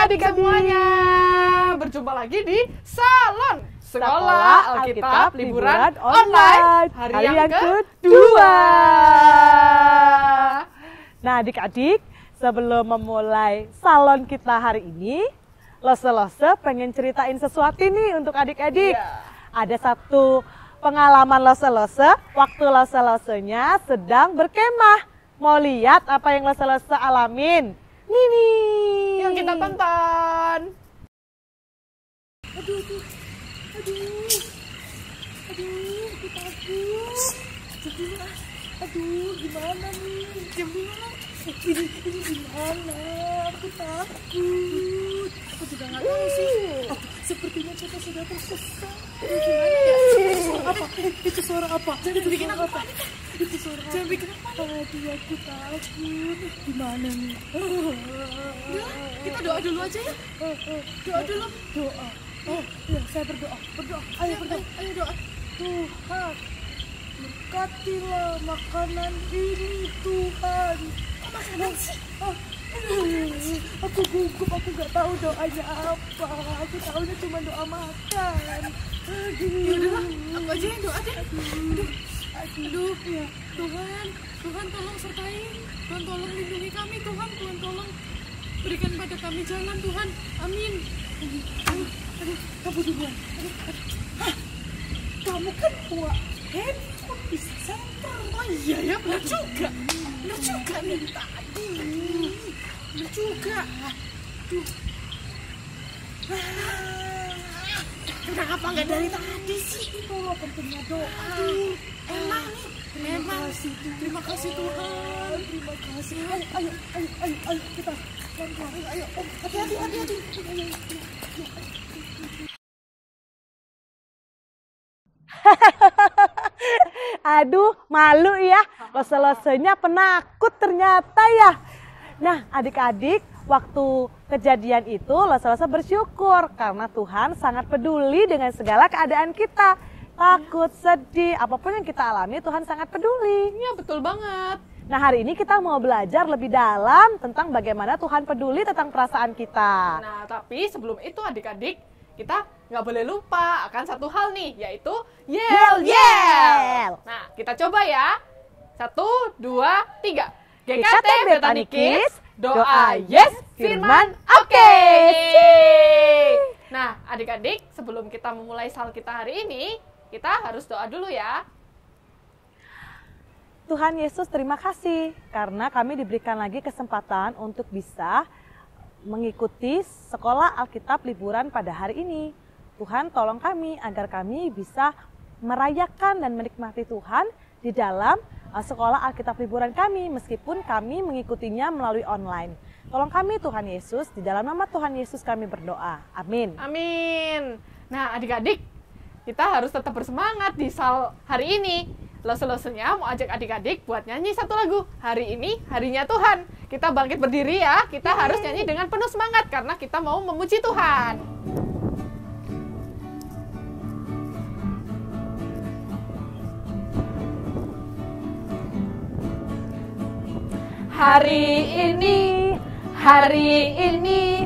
adik-adik semuanya. Berjumpa lagi di Salon Sekolah Alkitab Liburan Online hari yang kedua. Nah adik-adik, sebelum memulai salon kita hari ini, Lose-Lose pengen ceritain sesuatu nih untuk adik-adik. Ada satu pengalaman Lose-Lose waktu Lose-Losenya sedang berkemah. Mau lihat apa yang Lose-Lose alamin? Nih. Yang kita tonton. Aduh, aku takut. Aduh, gimana nih? Ini gimana? Aku takut. Aku juga nggak tahu sih. Oh, sepertinya kita sudah tersesat. Gimana ya? Apa? Itu suara apa? Jangan bikin aku panik. Itu suara apa? Jangan bikin aku panik. Aduh, aku takut. Gimana nih? Kita doa dulu aja ya. Doa dulu. Doa. Oh, ya, saya berdoa. Ayo berdoa. Ayo doa. Tuhan, berkatilah makanan ini, Tuhan. Makanan sih. Aku gugup, aku nggak tahu doanya apa. Aku tahunya cuma doa makan. Yaudahlah, aku aja yang doa deh. Aduh, ya. Tuhan tolong sertai. Tuhan tolong lindungi kami, Tuhan tolong berikan pada kami jalan, Tuhan. Amin. Aduh, kamu duluan. Hah, kamu kan bawa handphone bisa senter. Oh iya ya, benar juga nih tadi. Benar juga. Aduh. Kenapa nggak dari tadi sih? Oh, pentingnya doa. Emang terima kasih Tuhan. Terima kasih. Ayo kita pelan-pelan. Ayo, hati-hati. Aduh, malu ya. Lose-losenya penakut ternyata ya. Nah, adik-adik, waktu kejadian itu Lose-Lose bersyukur karena Tuhan sangat peduli dengan segala keadaan kita. Takut, sedih, apapun yang kita alami Tuhan sangat peduli. Iya, betul banget. Nah, hari ini kita mau belajar lebih dalam tentang bagaimana Tuhan peduli tentang perasaan kita. Nah, tapi sebelum itu adik-adik, kita nggak boleh lupa akan satu hal nih, yaitu yel. Nah, kita coba ya. 1, 2, 3. GKT Bethany Kids, doa yes, firman oke. Nah, adik-adik, sebelum kita memulai sal kita hari ini, kita harus doa dulu ya. Tuhan Yesus, terima kasih karena kami diberikan lagi kesempatan untuk bisa mengikuti sekolah Alkitab liburan pada hari ini. Tuhan tolong kami agar kami bisa merayakan dan menikmati Tuhan di dalam sekolah Alkitab liburan kami meskipun kami mengikutinya melalui online. Tolong kami Tuhan Yesus, di dalam nama Tuhan Yesus kami berdoa. Amin. Amin. Nah adik-adik, kita harus tetap bersemangat di sal hari ini. Lose-losenya mau ajak adik-adik buat nyanyi satu lagu. Hari ini harinya Tuhan. Kita bangkit berdiri ya. Kita harus nyanyi dengan penuh semangat karena kita mau memuji Tuhan. Hari ini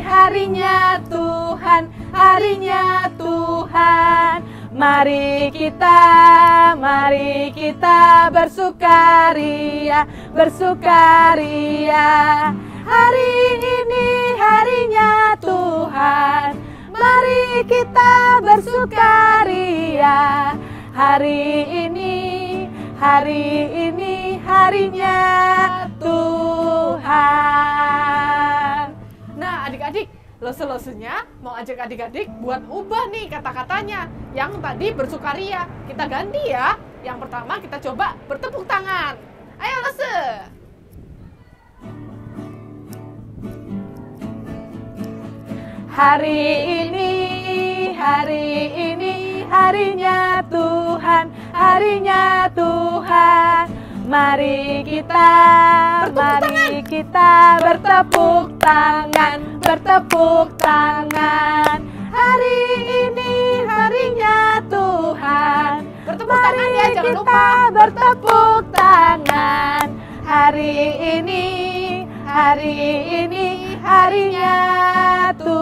harinya Tuhan, harinya Tuhan. Mari kita bersukaria. Hari ini harinya Tuhan. Mari kita bersukaria. Hari ini harinya Tuhan. Nah, adik-adik, Lose-losenya mau ajak adik-adik buat ubah nih kata-katanya. Yang tadi bersukaria, kita ganti ya. Yang pertama kita coba bertepuk tangan. Ayo Lose. Hari ini harinya Tuhan, harinya Tuhan. Mari kita bertepuk tangan. Hari ini harinya Tuhan. Bertepuk tangan ya, jangan lupa bertepuk tangan. Hari ini harinya Tuhan.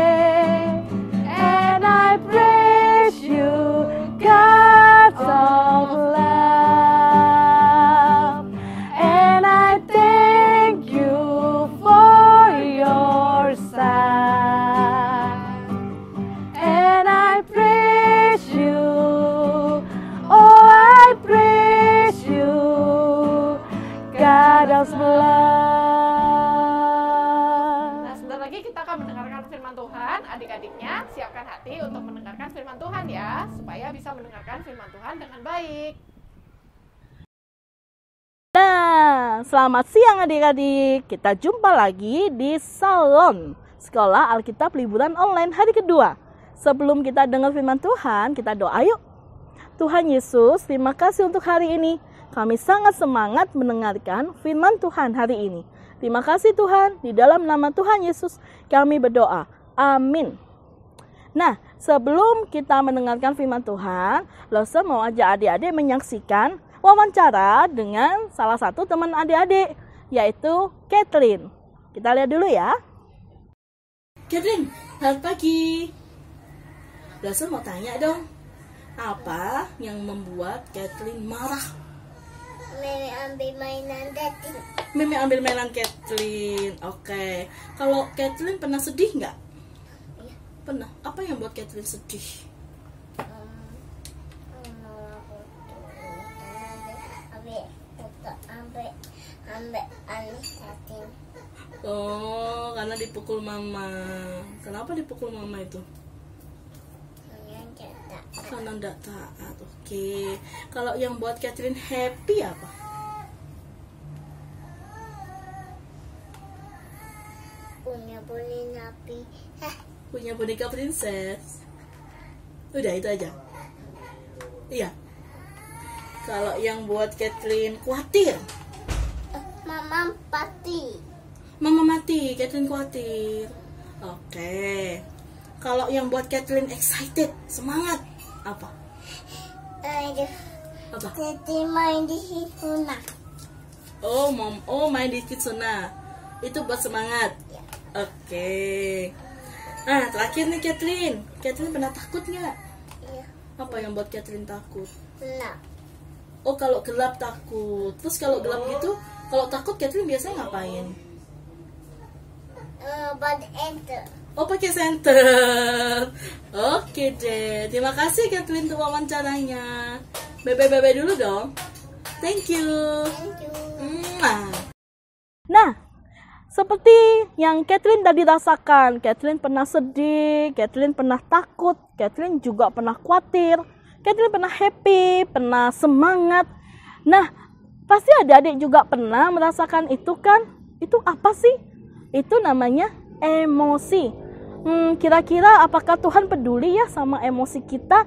11. Nah, sebentar lagi kita akan mendengarkan firman Tuhan. Adik-adiknya siapkan hati untuk mendengarkan firman Tuhan ya, supaya bisa mendengarkan firman Tuhan dengan baik. Nah, selamat siang adik-adik. Kita jumpa lagi di Salon Sekolah Alkitab Liburan Online hari kedua. Sebelum kita dengar firman Tuhan, kita doa yuk. Tuhan Yesus, terima kasih untuk hari ini. Kami sangat semangat mendengarkan firman Tuhan hari ini. Terima kasih Tuhan, di dalam nama Tuhan Yesus kami berdoa. Amin. Nah, sebelum kita mendengarkan firman Tuhan, Lose mau ajak adik-adik menyaksikan wawancara dengan salah satu teman adik-adik, yaitu Kathleen. Kita lihat dulu ya. Kathleen, selamat pagi. Lose mau tanya dong, apa yang membuat Kathleen marah? Meme ambil mainan Kathleen. Meme ambil mainan Kathleen. Oke. Kalau Kathleen pernah sedih nggak? Iya. Pernah. Apa yang buat Kathleen sedih? Ambil alis Kathleen. Oh, karena dipukul mama. Kenapa dipukul mama itu? Karena tidak taat. Oke. Kalau yang buat Kathleen happy apa? Punya boneka napi. Punya boneka princess. Udah itu aja. Iya. Kalau yang buat Kathleen khawatir, Mama mati. mama mati, Kathleen khawatir. Oke. Kalau yang buat Kathleen excited, semangat, apa? Aduh. Apa? Jadi main di situ nah. Oh, main di Kitsuna. Itu buat semangat. Ya. Oke. Nah, terakhir nih Kathleen. Kathleen pernah takut nggak? Iya. Apa yang buat Kathleen takut? Nah. Oh, kalau gelap takut. Terus kalau gelap gitu, kalau takut Kathleen biasanya ngapain? Buat enter. Oh, pakai senter. Oke deh. Terima kasih Kathleen untuk wawancaranya. Bye-bye dulu dong. Thank you. Thank you. Nah, seperti yang Kathleen tadi rasakan, Kathleen pernah sedih, Kathleen pernah takut, Kathleen juga pernah khawatir, Kathleen pernah happy, pernah semangat. Nah, pasti adik-adik juga pernah merasakan itu kan? Itu apa sih? Itu namanya emosi. Kira-kira apakah Tuhan peduli ya sama emosi kita?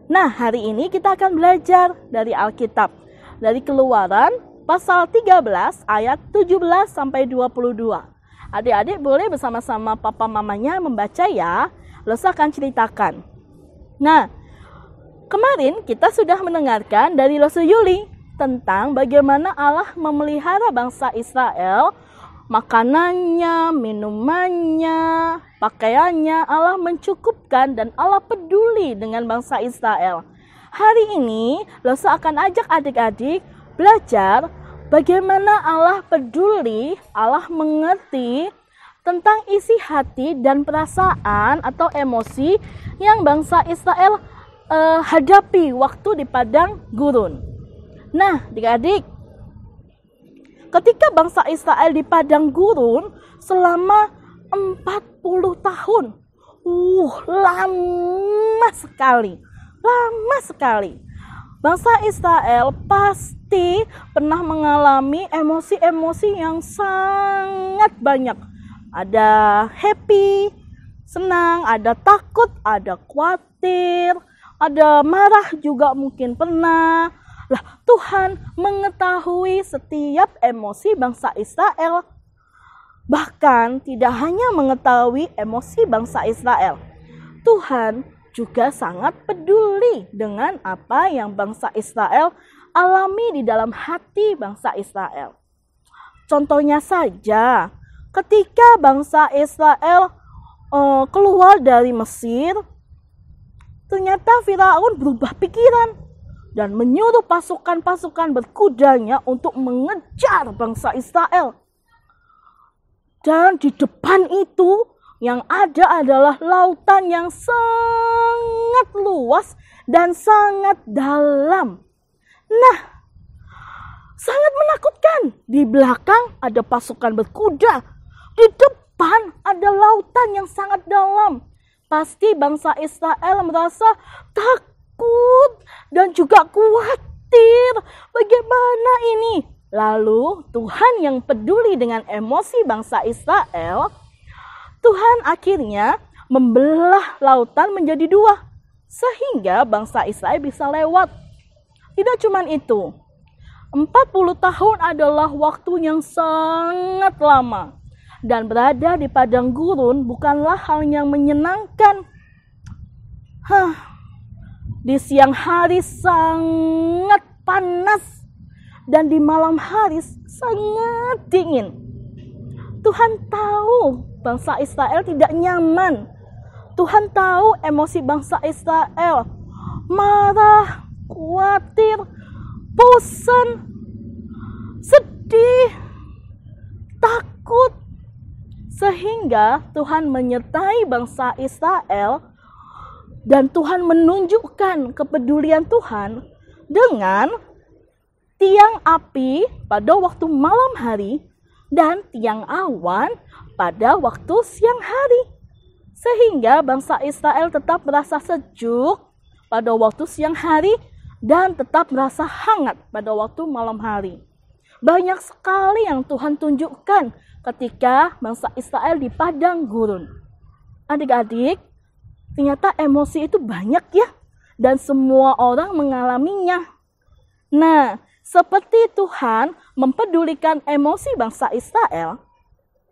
Nah, hari ini kita akan belajar dari Alkitab. Dari Keluaran pasal 13 ayat 17 sampai 22. Adik-adik boleh bersama-sama papa mamanya membaca ya. Lose akan ceritakan. Nah, kemarin kita sudah mendengarkan dari Lose Yuli tentang bagaimana Allah memelihara bangsa Israel. Makanannya, minumannya, pakaiannya, Allah mencukupkan dan Allah peduli dengan bangsa Israel. Hari ini, Lose akan ajak adik-adik belajar bagaimana Allah peduli, Allah mengerti tentang isi hati dan perasaan atau emosi yang bangsa Israel hadapi waktu di padang gurun. Nah, adik-adik, ketika bangsa Israel di padang gurun selama 40 tahun. Lama sekali. Lama sekali. Bangsa Israel pasti pernah mengalami emosi-emosi yang sangat banyak. Ada happy, senang, ada takut, ada khawatir, ada marah juga mungkin pernah. Lah, Tuhan mengetahui setiap emosi bangsa Israel. Bahkan tidak hanya mengetahui emosi bangsa Israel, Tuhan juga sangat peduli dengan apa yang bangsa Israel alami di dalam hati bangsa Israel. Contohnya saja, ketika bangsa Israel keluar dari Mesir, ternyata Firaun berubah pikiran dan menyuruh pasukan-pasukan berkudanya untuk mengejar bangsa Israel. Dan di depan itu yang ada adalah lautan yang sangat luas dan sangat dalam. Nah, sangat menakutkan. Di belakang ada pasukan berkuda. Di depan ada lautan yang sangat dalam. Pasti bangsa Israel merasa takut dan juga khawatir. Bagaimana ini? Lalu Tuhan yang peduli dengan emosi bangsa Israel, Tuhan akhirnya membelah lautan menjadi dua. Sehingga bangsa Israel bisa lewat. Tidak cuma itu. 40 tahun adalah waktu yang sangat lama. Dan berada di padang gurun bukanlah hal yang menyenangkan. Di siang hari sangat panas. Dan di malam hari sangat dingin. Tuhan tahu bangsa Israel tidak nyaman. Tuhan tahu emosi bangsa Israel. Marah, khawatir, bosan, sedih, takut. Sehingga Tuhan menyertai bangsa Israel dan Tuhan menunjukkan kepedulian Tuhan dengan tiang api pada waktu malam hari dan tiang awan pada waktu siang hari. Sehingga bangsa Israel tetap merasa sejuk pada waktu siang hari dan tetap merasa hangat pada waktu malam hari. Banyak sekali yang Tuhan tunjukkan ketika bangsa Israel di padang gurun. Adik-adik, ternyata emosi itu banyak ya, dan semua orang mengalaminya. Nah, seperti Tuhan mempedulikan emosi bangsa Israel,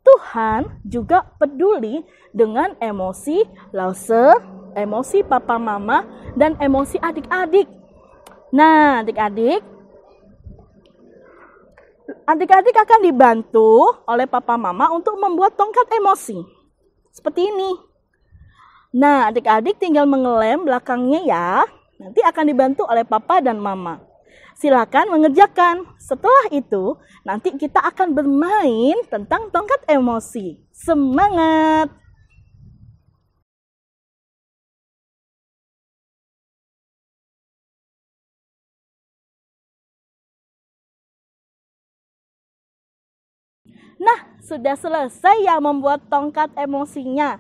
Tuhan juga peduli dengan emosi Lause, emosi papa mama, dan emosi adik-adik. Nah, adik-adik akan dibantu oleh papa mama untuk membuat tongkat emosi. Seperti ini. Nah, adik-adik tinggal mengelem belakangnya ya. Nanti akan dibantu oleh papa dan mama. Silakan mengerjakan. Setelah itu, nanti kita akan bermain tentang tongkat emosi. Semangat! Nah, sudah selesai ya membuat tongkat emosinya.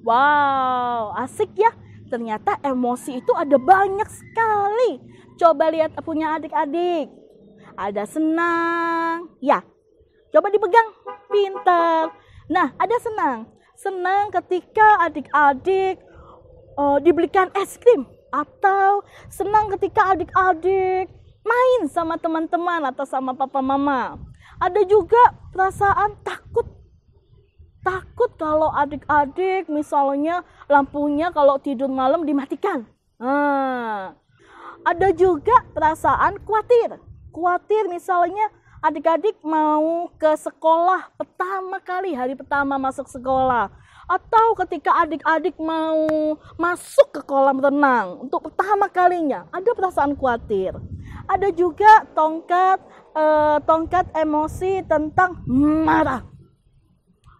Wow, asik ya. Ternyata emosi itu ada banyak sekali. Coba lihat punya adik-adik. Ada senang. Ya, coba dipegang. Pintar. Nah, ada senang. Senang ketika adik-adik dibelikan es krim. Atau senang ketika adik-adik main sama teman-teman atau sama papa mama. Ada juga perasaan takut. Takut kalau adik-adik misalnya lampunya kalau tidur malam dimatikan. Ada juga perasaan khawatir. Khawatir misalnya adik-adik mau ke sekolah pertama kali, hari pertama masuk sekolah. Atau ketika adik-adik mau masuk ke kolam renang untuk pertama kalinya. Ada perasaan khawatir. Ada juga tongkat emosi tentang marah.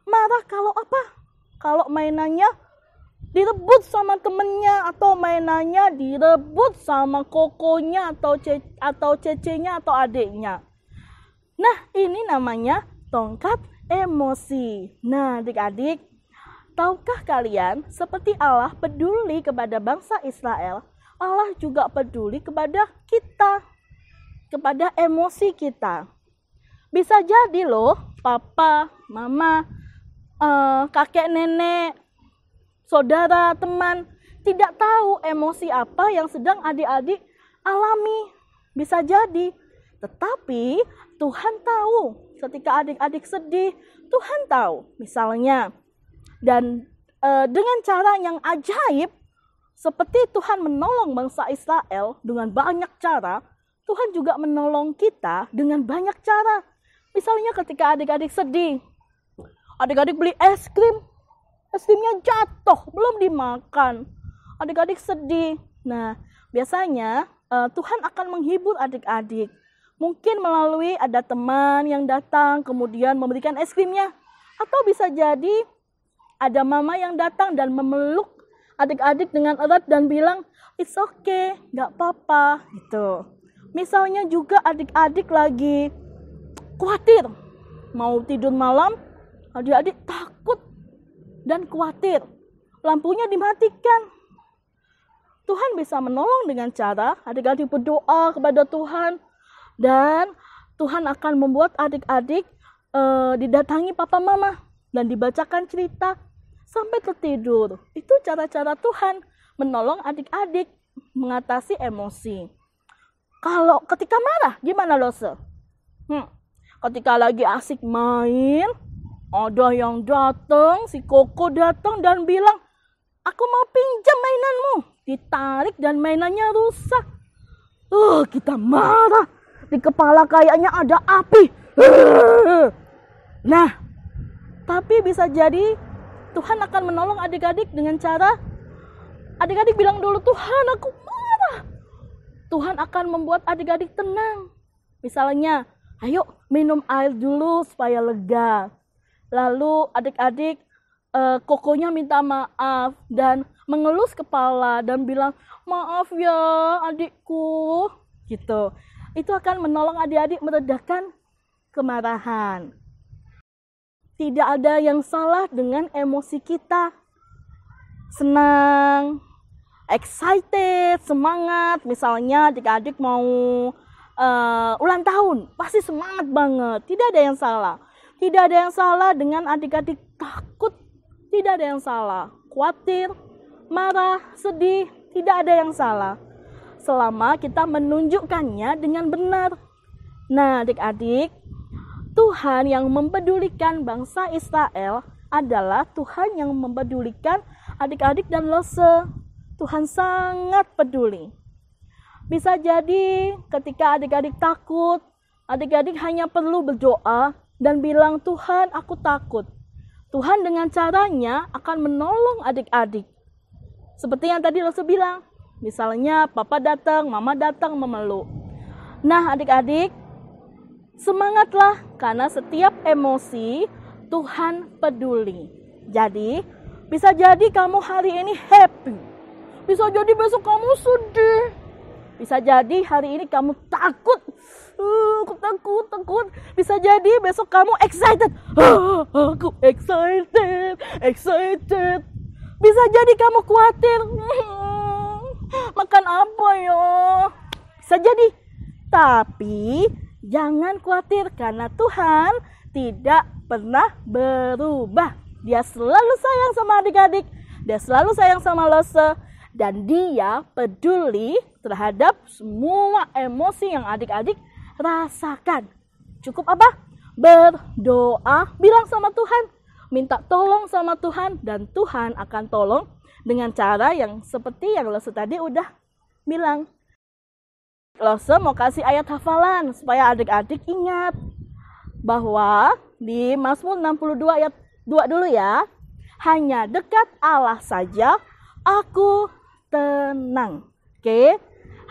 Marah kalau apa? Kalau mainannya direbut sama temennya, atau mainannya direbut sama kokonya atau cecenya atau adiknya. Nah, ini namanya tongkat emosi. Nah, adik-adik, tahukah kalian seperti Allah peduli kepada bangsa Israel, Allah juga peduli kepada kita, kepada emosi kita. Bisa jadi loh, papa, mama, kakek nenek, saudara, teman tidak tahu emosi apa yang sedang adik-adik alami. Bisa jadi. Tetapi Tuhan tahu ketika adik-adik sedih, Tuhan tahu misalnya. Dan dengan cara yang ajaib, seperti Tuhan menolong bangsa Israel dengan banyak cara, Tuhan juga menolong kita dengan banyak cara. Misalnya ketika adik-adik sedih, adik-adik beli es krim, es krimnya jatuh, belum dimakan. Adik-adik sedih. Nah, biasanya Tuhan akan menghibur adik-adik. Mungkin melalui ada teman yang datang kemudian memberikan es krimnya. Atau bisa jadi ada mama yang datang dan memeluk adik-adik dengan erat dan bilang, "It's okay, gak apa-apa." Gitu. Misalnya juga adik-adik lagi khawatir. Mau tidur malam, adik-adik takut dan khawatir. Lampunya dimatikan. Tuhan bisa menolong dengan cara adik-adik berdoa kepada Tuhan. Dan Tuhan akan membuat adik-adik didatangi papa mama. Dan dibacakan cerita sampai tertidur. Itu cara-cara Tuhan menolong adik-adik mengatasi emosi. Kalau ketika marah, gimana Lose? Ketika lagi asik main, ada yang datang, si Koko datang dan bilang, aku mau pinjam mainanmu. Ditarik dan mainannya rusak. Kita marah. Di kepala kayaknya ada api. Nah, tapi bisa jadi Tuhan akan menolong adik-adik dengan cara, adik-adik bilang dulu, Tuhan aku marah. Tuhan akan membuat adik-adik tenang. Misalnya, ayo minum air dulu supaya lega. Lalu adik-adik Kokonya minta maaf dan mengelus kepala dan bilang, maaf ya adikku. Gitu. Itu akan menolong adik-adik meredakan kemarahan. Tidak ada yang salah dengan emosi kita. Senang, excited, semangat. Misalnya adik-adik mau ulang tahun, pasti semangat banget. Tidak ada yang salah. Tidak ada yang salah dengan adik-adik takut. Tidak ada yang salah. Khawatir, marah, sedih. Tidak ada yang salah. Selama kita menunjukkannya dengan benar. Nah adik-adik, Tuhan yang mempedulikan bangsa Israel adalah Tuhan yang mempedulikan adik-adik dan Lose. Tuhan sangat peduli. Bisa jadi ketika adik-adik takut, adik-adik hanya perlu berdoa dan bilang, Tuhan aku takut. Tuhan dengan caranya akan menolong adik-adik. Seperti yang tadi Lose bilang, misalnya papa datang, mama datang memeluk. Nah adik-adik, semangatlah karena setiap emosi Tuhan peduli. Jadi, bisa jadi kamu hari ini happy. Bisa jadi besok kamu sedih. Bisa jadi hari ini kamu takut. Aku takut. Bisa jadi besok kamu excited. Aku excited. Bisa jadi kamu khawatir. Makan apa ya? Bisa jadi. Tapi jangan khawatir karena Tuhan tidak pernah berubah. Dia selalu sayang sama adik-adik. Dia selalu sayang sama Lose. Dan dia peduli terhadap semua emosi yang adik-adik rasakan. Cukup apa? Berdoa, bilang sama Tuhan. Minta tolong sama Tuhan. Dan Tuhan akan tolong dengan cara yang seperti yang Lose tadi udah bilang. Lose mau kasih ayat hafalan supaya adik-adik ingat. Bahwa di Mazmur 62 ayat 2 dulu ya. Hanya dekat Allah saja aku tenang. Oke.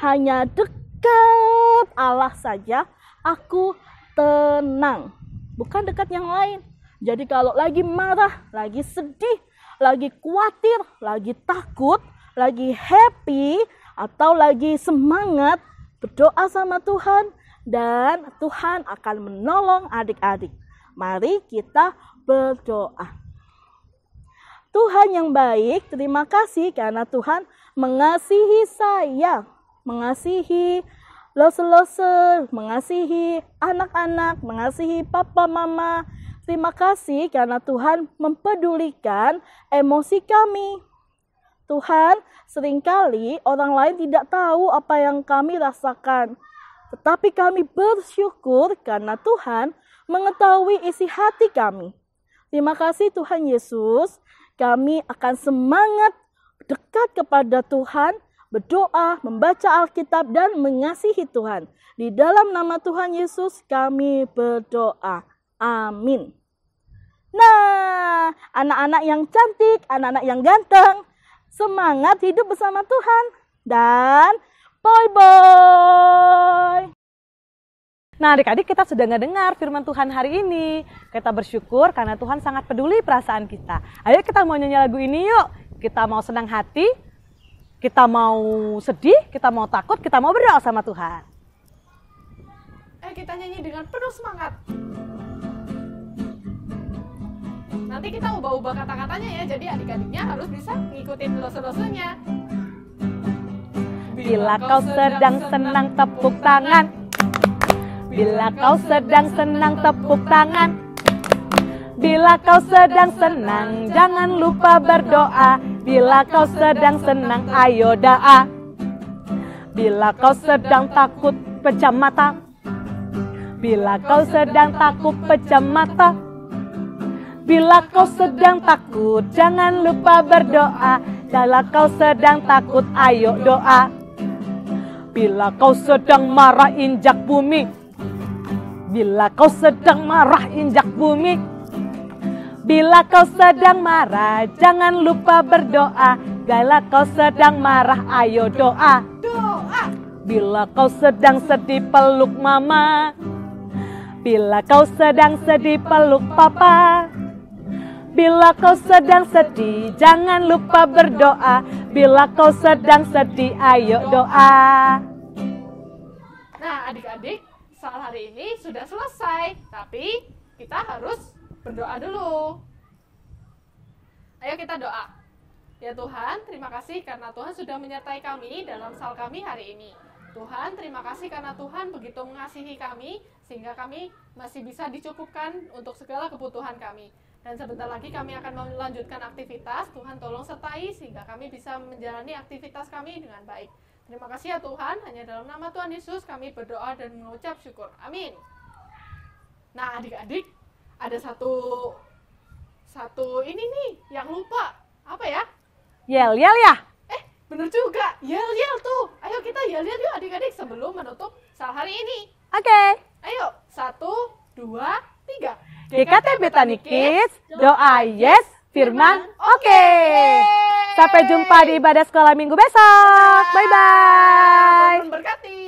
Hanya dekat Allah saja aku tenang. Bukan dekat yang lain. Jadi kalau lagi marah, lagi sedih, lagi khawatir, lagi takut, lagi happy, atau lagi semangat, berdoa sama Tuhan. Dan Tuhan akan menolong adik-adik. Mari kita berdoa. Tuhan yang baik, terima kasih karena Tuhan mengasihi saya, mengasihi Lose-Lose, mengasihi anak-anak, mengasihi papa mama. Terima kasih karena Tuhan mempedulikan emosi kami. Tuhan, seringkali orang lain tidak tahu apa yang kami rasakan. Tetapi kami bersyukur karena Tuhan mengetahui isi hati kami. Terima kasih Tuhan Yesus, kami akan semangat dekat kepada Tuhan, berdoa, membaca Alkitab, dan mengasihi Tuhan. Di dalam nama Tuhan Yesus kami berdoa. Amin. Nah, anak-anak yang cantik, anak-anak yang ganteng, semangat hidup bersama Tuhan. Dan bye-bye. Nah adik-adik, kita sudah ngedengar firman Tuhan hari ini. Kita bersyukur karena Tuhan sangat peduli perasaan kita. Ayo kita mau nyanyi lagu ini yuk. Kita mau senang hati, kita mau sedih, kita mau takut, kita mau berdoa sama Tuhan. Ayo kita nyanyi dengan penuh semangat. Nanti kita ubah-ubah kata-katanya ya, jadi adik-adiknya harus bisa ngikutin lose-losenya. Bila kau sedang senang tepuk tangan. Bila kau sedang senang tepuk tangan. Bila kau sedang senang jangan lupa berdoa. Bila kau sedang senang ayo doa. Bila kau sedang takut pejam mata. Bila kau sedang takut pejam mata. Bila kau sedang takut jangan lupa berdoa. Bila kau sedang takut ayo doa. Bila kau sedang marah injak bumi. Bila kau sedang marah injak bumi. Bila kau sedang marah jangan lupa berdoa. Bila kau sedang marah ayo doa. Doa. Bila kau sedang sedih peluk mama. Bila kau sedang sedih peluk papa. Bila kau sedang sedih jangan lupa berdoa. Bila kau sedang sedih ayo doa. Nah adik-adik, soal hari ini sudah selesai, tapi kita harus berdoa dulu. Ayo kita doa. Ya Tuhan, terima kasih karena Tuhan sudah menyertai kami dalam sal kami hari ini. Tuhan, terima kasih karena Tuhan begitu mengasihi kami, sehingga kami masih bisa dicukupkan untuk segala kebutuhan kami. Dan sebentar lagi kami akan melanjutkan aktivitas. Tuhan tolong sertai sehingga kami bisa menjalani aktivitas kami dengan baik. Terima kasih ya Tuhan, hanya dalam nama Tuhan Yesus kami berdoa dan mengucap syukur. Amin. Nah adik-adik, ada satu ini nih yang lupa. Apa ya? Yel ya. Bener juga, yel tuh. Ayo kita yel yuk adik-adik sebelum menutup sal hari ini. Oke. Ayo, 1, 2, 3. GKT Betani Kids, doa yes, firman oke. Sampai jumpa di ibadah sekolah minggu besok. Bye-bye. Tuhan memberkati.